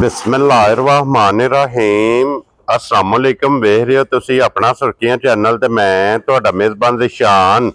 बिस्मिल्लाहिर्रहमानिर्रहीम अस्सलाम वालेकुम। वेख रहे हो तुसी अपना सुर्खियां चैनल ते मैं तुहाडा मेज़बान ज़िशान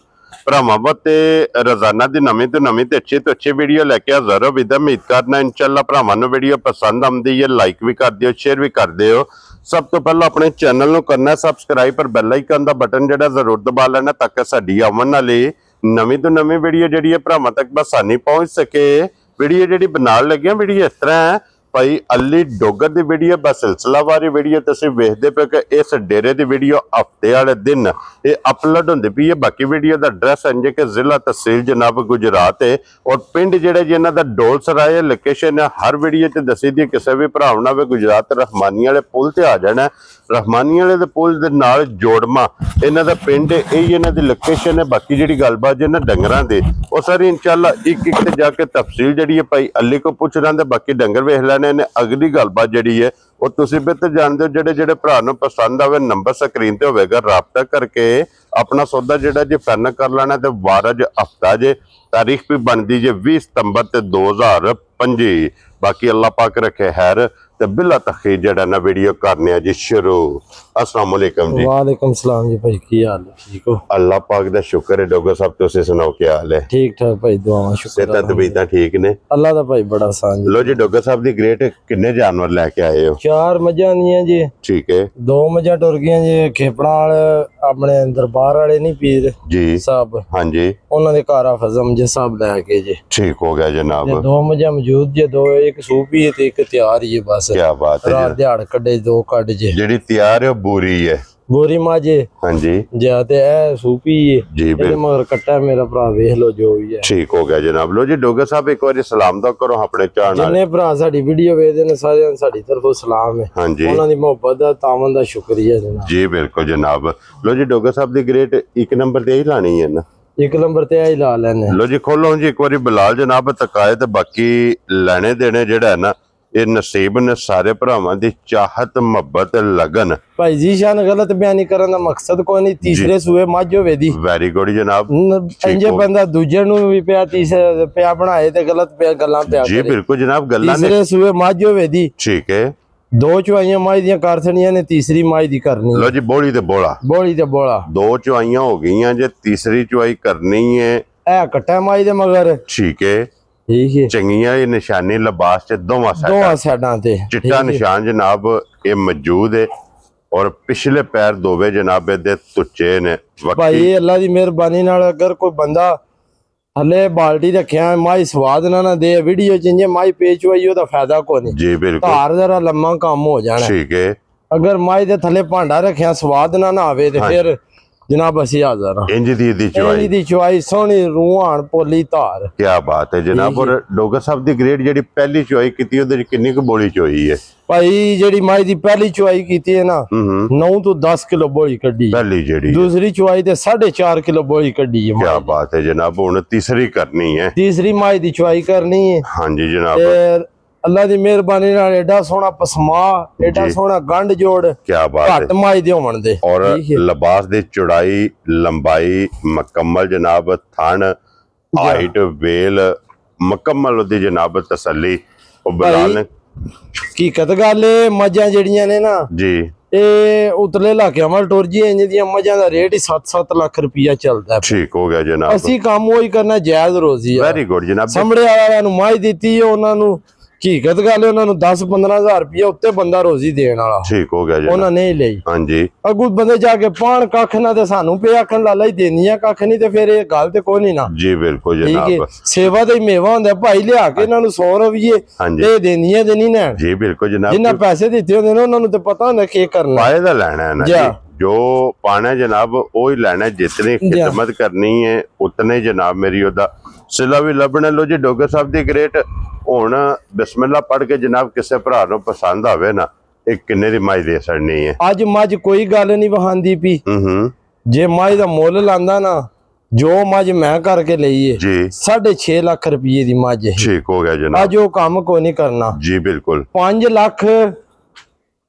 भरावां ते रोजाना दी नवीं तो नवीं ते अच्छी वीडियो लैके हाज़र हो। विद उम्मीद करना इंशाअल्लाह भरावां नूं वीडियो पसंद आउंदी है। लाइक भी कर दिओ, शेयर भी कर दिओ। सब तो पहला अपने चैनल नूं करना सबसक्राइब पर बैल आइकन दा बटन जिहड़ा जरूर दबा लेना ताकि साडी आउण वाली नवीं तो नवीं वीडियो जिहड़ी है भरावां तक बसानी पहुंच सके। वीडियो जिहड़ी बनाउण लगे वीडियो इस तरह है भाई अली डोगर की वीडियो बस सिलसिलावारी वीडियो तुसीं वेखदे पे कि इस डेरे की वीडियो हफ्ते वाले दिन ये अपलोड होंदी पई है। बाकी वीडियो का एड्रैस है कि जिला तहसील जनाब गुजरात है और पिंड जिहड़ा जी इन्हां दा डोल सराय लोकेशन है। हर वीडियो च दसी दी किसी भी भरा ना वे गुजरात रहमानी वाले पुल से आ जाना। रहमानी वाले पुल दे नाल जोड़मा इन्हां दा पिंड है, यही इन्हां दी लोकेशन है। बाकी जिहड़ी गलबात जी इन्हां डंगरां दी वो सारी इंशाअल्लाह एक एक ते जाके तफसील जिहड़ी है भाई अली को पुछ रहा। बाकी डंगर वेख लैने ने। अगली गलबात जिहड़ी है वो तुसीं बेहतर जानदे हो। जिहड़े जिहड़े भरा नूं पसंद आवे नंबर स्क्रीन ते होवेगा, राबता करके अपना सौदा जिहड़ा जी फाइनल कर लेना। ते वार अज हफ्ता जे, तारीख भी बनदी जे 20 सितंबर ते 2025। बाकी अल्लाह पाक रखे खैर ते बिला तखीर जिहड़ा ना वीडियो करने जी शुरू। अस्सलाम वालेकुम जी। वालेकुम सलाम जी भाई, की हाल है? ठीक हो? अल्लाह पाक दा शुक्र है। डोगर साहब तुसीं सुनाओ क्या हाल है? ठीक ठाक भाई, दुआवां शुक्र सेहत तबीयतां ठीक ने? अल्लाह दा भाई बड़ा आसान जी। लो जी डोगर साहब दी ग्रेट किन्ने जानवर लेके आए हो? 4 मझां दियां जी। ठीक है। 2 मझां टुर गईयां जी। खेपड़ा वाले अपने दरबार वाले नहीं पीर जी साहब, हाँ जी, उन्हां दे घर फजम जे साहब लैके जी। ठीक हो गया जनाब। 2 मझां मौजूद जे, 2 एक सूपी है ते एक तैयार ही है। बस क्या बात है। रात दिहाड़ कड्डे 2 कड जे। जेडी तैयार है बोरी है। बोरी माजे हाँ जी जा ते ए सूपी है जी ते मगर कट्टा मेरा भरा वेख लो जो भी है। ठीक हो गया जनाब। लो जी डोगर साहब एक बार सलाम तो करो अपने चाहने जिन्ने भरा साडी वीडियो वेखदे ने सारे साडी तरफों सलाम है। हाँ जी, उन्हां दी मोहब्बत दा तावन दा शुक्रिया जनाब जी। बिल्कुल जनाब। लो जी डोगर साहब दी ग्रेट एक नंबर ते ही लानी है ना? 1 नंबर ते आई ला लेने। लो जी खोलो जी एक बार बिलाल जनाब तकाए ते बाकी लेने देने जेड़ा है ना ये नसीब ने सारे भरावां दी चाहत मोहब्बत लगन। भाई जी शान गलत बयानी करन दा मकसद कोई नहीं। तीसरे सूए मझ होवे दी वेरी गुड जनाब। इंजे बंदा दूजे नु भी पिया तीसरे पिया बनाए ते गलत पिया गल्लां पिया जी बिल्कुल जनाब। गल्लां ने तीसरे सूए मझ होवे दी। ठीक है। 2 चुआइयां मझ दियां कर छड़ियां ने, तीसरी मझ दी करनी। लो जी बोली ते बोला, बोली ते बोला 2 चुआइयां हो गईयां जे, तीसरी चुआई करनी है। ए कट्टा मझ दे मगर ठीक है। ठीक है। चंगियां ये निशानी लिबास च दोवां साइडां ते चिट्टा निशान जनाब ये मौजूद है और पिछले पैर दोवे जनाब दे तुच्चे ने। भाई अल्लाह दी मेहरबानी नाल अगर कोई बंदा हले बाल्टी रखिया माई स्वाद ना दे वीडियो च माई पेच हुई ओदा फायदा कोई नहीं जी बिल्कुल। धार जरा लम्मा काम हो जाना। ठीक है। अगर माई दे थले भांडा रखिया स्वाद ना आवे ते फिर जनाब असी हाज़र हां। इंज दी चुआई सोहनी रूहान पोली धार। क्या बात है जनाब। और डोगर साहब दी ग्रेड जेडी पहली चुआई कीती ओदे च किन्नी क बोली चोई है? भाई जेडी माई दी पहली चुआई कीती है ना 9 तो 10 किलो बोली कड्डी पहली जेडी। दूसरी चुआई ते 4.5 किलो बोली कड्डी है। क्या बात है जनाब। हुण तीसरी करनी है। तीसरी माई दी चुआई करनी है। हाँ जी जनाब। अल्लाह दी मेहरबानी नाल एडा सोहना पसमा एडा सोहना गंढ जोड़ क्या बात है। घट माई दे होवन दे और लिबास दी चौड़ाई लंबाई मुकम्मल जनाब। थन हाइट वेल मुकम्मल ओदी जनाब तसल्ली। और बिलाल ने हकीकत गल है मझां जेड़ियां ने ना जी ए उतले इलाके वाल टुर जी इंज दियां मझां दा रेट ही 7-7 लाख रुपया चलदा है। ठीक हो गया जनाब। असी काम वही करना जायज रोजी है। वेरी गुड जनाब। समड़े वाला नु माई दित्ती है उन्हां नु हकीकत गल है उन्हां नु 10-15 हज़ार रुपया उत्ते बंदा रोजी देण वाला। ठीक हो गया जनाब। उन्हां नहीं लई। हाँ जी। अगू बंदे जाके पान कख ना ते सानू पे आखन लाला ही देनी है कख नहीं ते फिर ये गल ते कोई नहीं ना। जी बिल्कुल जनाब। सेवा ते मेवा हुंदा भाई लिया के इन्हां नु 100 रुपये ते देनी है ते नहीं ना। जी बिल्कुल जनाब। जिन्ना पैसे दित्ते होंदे ने उन्हां नु ते पता हुंदा के करना फायदा लेना है ना जी। जो पाना है जनाब वो ही लेना है। जितनी खिदमत करनी है उतने जनाब मेरी ओदा सिला भी लभना। लो जी डोगर साहब दी ग्रेट हुण बिस्मिल्लाह पढ़ के जनाब किसे भरा नूं पसंद आवे ना एक किन्ने दी मझ दे छड़नी है। अज मझ कोई गल नहीं वहांदी पी। जे मझ दा मुल लांदा ना जो मझ मैं करके लई है जी 6.5 लाख रुपये दी मझ है। ठीक हो गया जनाब। अज वो काम कोई नहीं करना। जी बिल्कुल। 5 लाख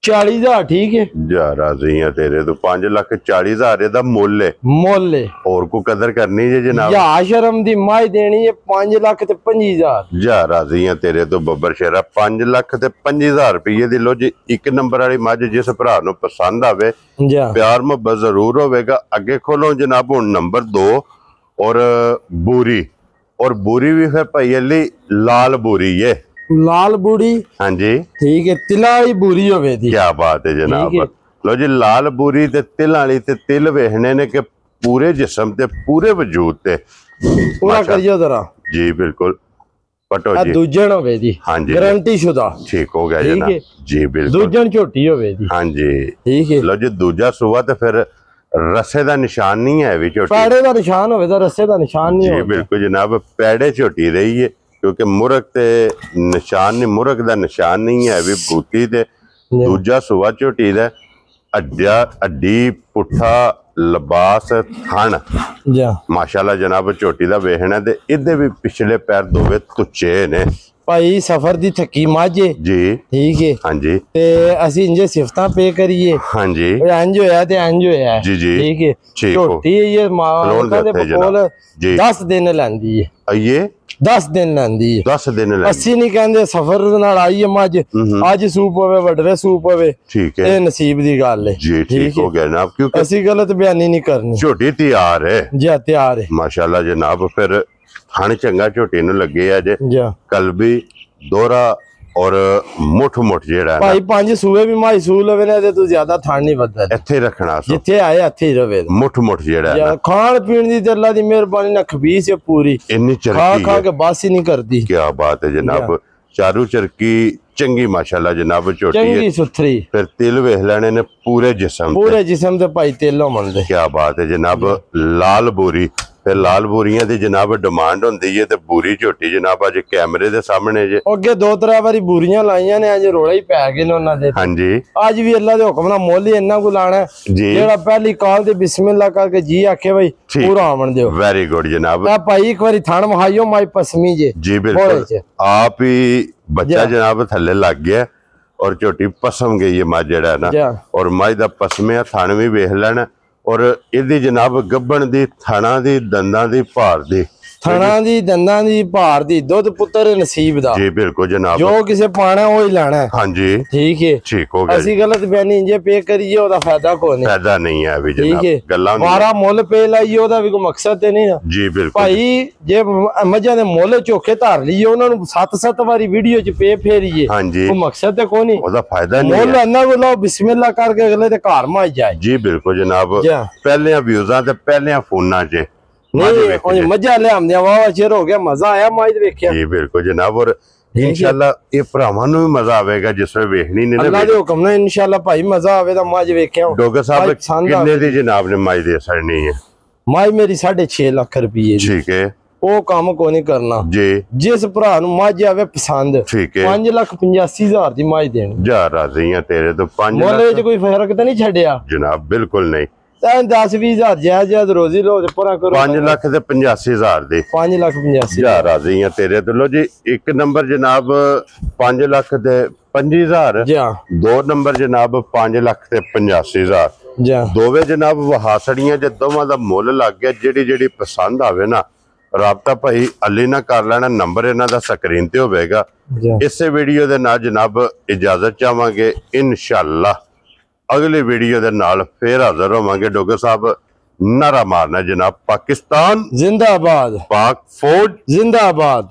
40,000 ਠੀਕ है। जा राजी हैं तेरे तो 5,40,000 ਇਹਦਾ ਮੁੱਲ ਹੈ। ਮੁੱਲ ਹੈ। ਹੋਰ ਕੋ ਕਦਰ ਕਰਨੀ ਜੇ ਜਨਾਬ। या शर्म दी माई देनी है 5,25,000। ਜਾ ਰਾਜੀ हैं तेरे ਤੋਂ ਬੱਬਰ ਸ਼ੇਰਾ 5,25,000 ਰੁਪਏ ਦੀ ਲੋ ਜੀ। ਇੱਕ ਨੰਬਰ ਵਾਲੀ ਮੱਝ ਜਿਸ ਭਰਾ ਨੂੰ ਪਸੰਦ ਆਵੇ ਜਾ ਪਿਆਰ ਮੁਹੱਬਤ ਜ਼ਰੂਰ ਹੋਵੇਗਾ। ਅੱਗੇ ਖੋਲੋ ਜਨਾਬ ਹੁਣ ਨੰਬਰ 2 और ਬੂਰੀ और ਬੂਰੀ ਵੀ ਫਿਰ ਭਾਈ ਅਲੀ ਲਾਲ ਬੂਰੀ ਹੈ। लाल बूढ़ी हाँ जी ठीक है। तिला वाली बूरी होवे दी। क्या बात है जनाब। ठीक है। लो जी लाल बूरी ते तिल वाली ते तिल वेखने ने के पूरे जिस्म ते पूरे वजूद ते पूरा करियो जरा जी बिल्कुल पटो जी दूजन होवे दी। हाँ जी गारंटी शुदा ठीक हो गया ठीक जनाब है। जी बिल्कुल दूजन झोटी होवे दी। हाँ जी ठीक है। लो जी दूजा सुबह ते फिर रस्से दा निशान नहीं है भी झोटी पैड़े दा निशान होवे दा रस्से दा निशान नहीं जी होवे। बिल्कुल जनाब पैड़े झोटी रही है क्योंकि मुरक ते निशान नहीं मुरक दा निशान नहीं है भी बूती ते दूजा सुबह झोटी दा अड्डा अड्डी पुट्ठा लिबास थन जा माशाल्लाह जनाब झोटी दा वेखना ते इदे भी पिछले पैर दोवे तुच्चे ने भाई सफर दी थकी माजे जी ठीक है। हाँ जी ते ਅਸੀਂ ਇੰਜੇ ਸਿਫਤਾਂ ਪੇ ਕਰੀਏ हाँ जी ਇੰਜ ਹੋਇਆ ਤੇ ਇੰਜ ਹੋਇਆ जी जी ਠੀਕ ਹੈ। ठीक हो ਝੋਟੀ ਇਹ ਮਾਂ ਦੇ ਕੋਲ जी 10 ਦਿਨ ਲੈਂਦੀ ਹੈ। ये 10 ਦਿਨ ਲੈਂਦੀ ਹੈ। 10 दिन ले ਅਸੀਂ ਨਹੀਂ ਕਹਿੰਦੇ ਸਫਰ ਨਾਲ ਆਈ ਹੈ ਮੱਝ ਅੱਜ ਸੂਪ ਹੋਵੇ ਵੱਡਵੇ ਸੂਪ ਹੋਵੇ ठीक है ਇਹ ਨਸੀਬ ਦੀ ਗੱਲ ਹੈ। जी ठीक हो गया जनाब क्योंकि ਅਸੀਂ ਗਲਤ ਬਿਆਨੀ ਨਹੀਂ ਕਰਨੀ। झोटी तैयार है ਜੀ ਤਿਆਰ ਹੈ। माशाल्लाह जनाब फिर थन चंगा झोटी नु लगे अज ਜੀ कलबी दोहरा और मुठ मुठ जेड़ा ਭਾਈ 5 ਸੂਏ ਵੀ ਮਾਈ ਸੂਲ ਹੋਵੇ ਨਾ ਤੇ ਤੂੰ ਜ਼ਿਆਦਾ ਥਾਣ ਨਹੀਂ ਵੱਧਦਾ। ਇੱਥੇ ਰੱਖਣਾ ਸੋ ਜਿੱਥੇ ਆਏ ਇੱਥੇ ਹੀ ਰਵੇ। ਮੁੱਠ ਮੁੱਠ ਜਿਹੜਾ ਯਾਰ ਖਾਣ ਪੀਣ ਦੀ ਤੇ ਅੱਲਾ ਦੀ ਮਿਹਰਬਾਨੀ ਨਾਲ ਖਬੀਸ ਹੈ ਪੂਰੀ। ਇੰਨੀ ਖਾ ਚਰਕੀ ਖਾ ਹੈ ਕੇ ਬਾਸ ਹੀ ਨਹੀਂ ਕਰਦੀ। ਕੀ ਬਾਤ ਹੈ ਜਨਾਬ ਚਾਰੂ ਚਰਕੀ ਚੰਗੀ ਮਾਸ਼ਾਅੱਲਾ ਜਨਾਬ ਝੋਟੀ ਚੰਗੀ ਹੈ ਸੁਥਰੀ ਫਿਰ ਤਿਲ ਵੇਖ ਲੈਣੇ ਨੇ ਪੂਰੇ ਜਿਸਮ ਪੂਰੇ ਜਿਸਮ ਤੇ ਭਾਈ ਤੇਲੋਂ ਮੰਨਦੇ। ਕੀ ਬਾਤ ਹੈ ਜਨਾਬ ਲਾਲ ਬੋਰੀ ਫਿਰ ਲਾਲ ਬੋਰੀਆਂ ਦੀ ਜਨਾਬ ਡਿਮਾਂਡ ਹੁੰਦੀ ਹੈ ਤੇ ਬੂਰੀ ਝੋਟੀ ਜਨਾਬ ਅੱਜ ਕੈਮਰੇ ਦੇ ਸਾਹਮਣੇ ਜੇ ਅੱਗੇ 2-3 ਵਾਰੀ ਬੂਰੀਆਂ ਲਾਈਆਂ ਨੇ ਅੱਜ ਰੋਲਾ ਹੀ ਪੈ ਗਏ ਨੇ ਉਹਨਾਂ ਦੇ। ਹਾਂਜੀ ਅੱਜ ਵੀ ਅੱਲਾ ਦੇ ਹੁਕਮ ਨਾਲ ਮੁੱਲ ਹੀ ਇੰਨਾ ਕੁ ਲਾਣਾ ਜੀ ਜਿਹੜਾ ਪਹਿਲੀ ਕਾਲ ਤੇ ਬਿਸਮਿਲ੍ਲਾ ਕਰਕੇ ਜੀ ਆਖੇ ਬਈ ਪੂਰਾ ਆਵਣ ਦਿਓ। ਵੈਰੀ ਗੁੱਡ ਜਨਾਬ ਆ ਭਾਈ ਇੱਕ ਵਾਰੀ ਥਣ ਮਹਾਇਓ ਮਾਈ ਪਸਮੀ ਜੇ ਜੀ ਬਿल्कुल आप ही बच्चा जनाब थल्ले लग गया और झोटी पसम गई है मझ जेड़ा ना और मझ दा पसमिया थन भी वेख लेना और इहदी जनाब गब्बन दी थणा दी दंदां दी भार दी ਥਣਾ ਦੀ ਦੰਦਾਂ ਦੀ ਭਾਰ ਦੀ ਦੁੱਧ ਪੁੱਤਰ ਨਸੀਬ ਦਾ जी बिल्कुल जनाब ਜੋ ਕਿਸੇ ਪਾਣਾ ਉਹ ਹੀ ਲੈਣਾ। हाँ जी ਠੀਕ ਹੈ। ठीक हो गया ਅਸੀਂ ਗਲਤ ਬਿਆਨੀ ਇੰਜੇ ਪੇ ਕਰੀਏ ਉਹਦਾ ਫਾਇਦਾ ਕੋਈ ਨਹੀਂ। फायदा नहीं है अभी ਠੀਕ जनाब ਹੈ। गल्लां 12 ਮੁੱਲ ਪੇ ਲਾਈਏ ਉਹਦਾ ਵੀ ਕੋਈ ਮਕਸਦ ਤੇ ਨਹੀਂ। जी बिल्कुल ਭਾਈ ਜੇ ਮੱਝਾਂ ਦੇ ਮੁੱਲ ਚੋਖੇ ਧਾਰ ਲਈਏ ਉਹਨਾਂ ਨੂੰ 7-7 ਵਾਰੀ ਵੀਡੀਓ ਚ ਪੇ ਫੇਰੀਏ हाँ जी ਉਹ ਮਕਸਦ ਤੇ ਕੋਈ ਨਹੀਂ। ਉਹਦਾ फायदा नहीं ਮੁੱਲ है ਇੰਨਾ ਕੋ ਲਾਓ ਬਿਸਮਿਲ੍ਲਾ ਕਰਕੇ ਅਗਲੇ ਦੇ ਘਰ ਮਾਈ ਜਾਏ। जी बिल्कुल जनाब जी। पहले व्यूज़ां ते पहले फोनां च ਨਹੀਂ ਉਹ ਮੱਝਾਂ ਲਿਆਉਂਦੇ ਵਾਹ ਚਿਰ ਹੋ ਗਿਆ ਮਜ਼ਾ ਆਇਆ ਮਾਈ ਦੇ ਵੇਖਿਆ। जी बिल्कुल जनाब और इंशाल्लाह ये भरावां नूं भी मजा आवेगा जिस वे वेखनी ने ਅੱਲਾ ਦੇ ਹੁਕਮ ਨਾਲ ਇਨਸ਼ਾਅੱਲਾ ਭਾਈ ਮਜ਼ਾ ਆਵੇ ਤਾਂ ਮੱਝ ਵੇਖਿਆ। डोगर साहब कितने दी जनाब ने माई दे सड़नी है ਮਾਈ ਮੇਰੀ 6.5 ਲੱਖ ਰੁਪਏ ਦੀ। ठीक है ਉਹ ਕੰਮ ਕੋ ਨਹੀਂ ਕਰਨਾ। जी ਜਿਸ ਭਰਾ ਨੂੰ ਮੱਝ ਆਵੇ ਪਸੰਦ ठीक है 5,85,000 ਦੀ ਮੱਝ ਦੇਣੀ। जा राजी हैं तेरे तो 5 ਮੁੱਲ लाख ਵਿੱਚ ਕੋਈ ਫਰਕ ਤਾਂ ਨਹੀਂ ਛੱਡਿਆ। जनाब बिल्कुल नहीं ਤਾਂ 10-20,000 ਜਾਇਜ਼ ਰੋਜ਼ੀ ਲੋ ਤੇ ਪੂਰਾ ਕਰੋ। 5 लाख ते 85,000 दी 5,85,000 जा राजी हैं तेरे तो लो जी एक नंबर जनाब 5 लाख ते 25,000 ਜਾ 2 नंबर जनाब 5 लाख ते 85,000 ਜਾ ਦੋਵੇਂ ਜਨਾਬ ਵਹਾਸੜੀਆਂ ਜੇ ਦੋਵਾਂ ਦਾ ਮੁੱਲ ਲੱਗ ਗਿਆ ਜਿਹੜੀ ਜਿਹੜੀ ਪਸੰਦ ਆਵੇ ਨਾ ਰਾਬਤਾ ਭਾਈ ਅਲੀ ਨਾ ਕਰ ਲੈਣਾ ਨੰਬਰ ਇਹਨਾਂ ਦਾ ਸਕਰੀਨ ਤੇ ਹੋਵੇਗਾ। ਜਾ ਇਸੇ ਵੀਡੀਓ ਦੇ ਨਾਲ ਜਨਾਬ ਇਜਾਜ਼ਤ ਚਾਹਾਂਗੇ ਇਨਸ਼ਾਅੱਲਾ ਅਗਲੀ ਵੀਡੀਓ ਦੇ ਨਾਲ ਫੇਰ ਹਾਜ਼ਰ ਹੋਵਾਂਗੇ। ਡੋਗਰ ਸਾਹਿਬ ਨਾਰਾ ਮਾਰਨਾ ਜਨਾਬ ਪਾਕਿਸਤਾਨ ਜ਼ਿੰਦਾਬਾਦ ਪਾਕ ਫੌਜ ਜ਼ਿੰਦਾਬਾਦ।